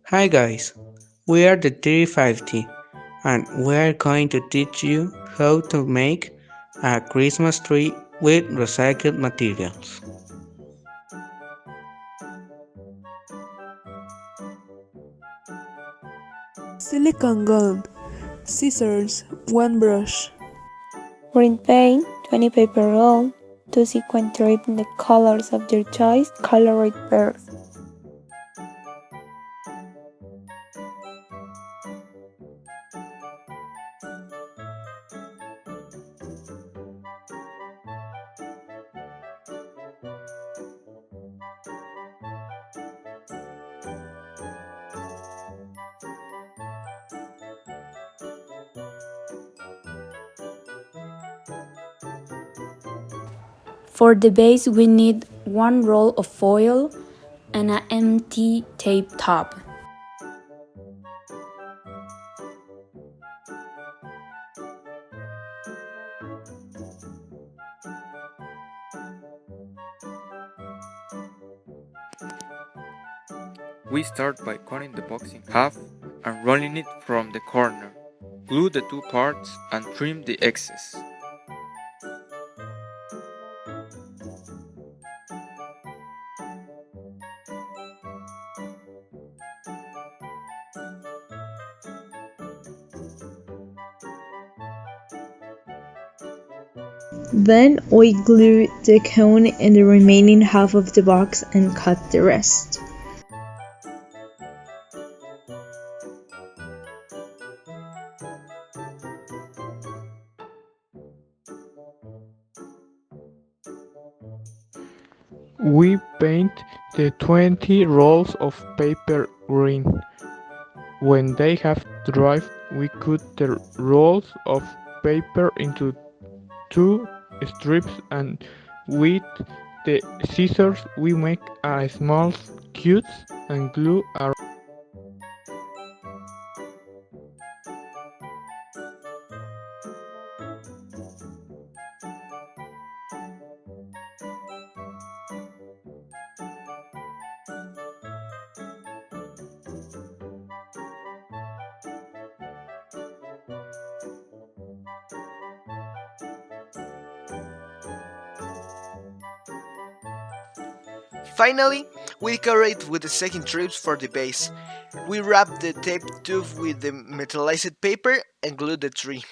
Hi guys, we are the 350 and we are going to teach you how to make a Christmas tree with recycled materials. Silicone gum, scissors, one brush. Green paint, 20 paper roll, 2 sequin strip in the colors of your choice, colored pearls. For the base, we need 1 roll of foil and an empty tape top. We start by cutting the box in half and rolling it from the corner. Glue the two parts and trim the excess. Then we glue the cone in the remaining half of the box and cut the rest. We paint the 20 rolls of paper green. When they have dried, we cut the rolls of paper into 2 strips and with the scissors we make a small cuts and glue around. Finally, we decorate with the second strips for the base. We wrap the tape tube with the metallized paper and glue the tree.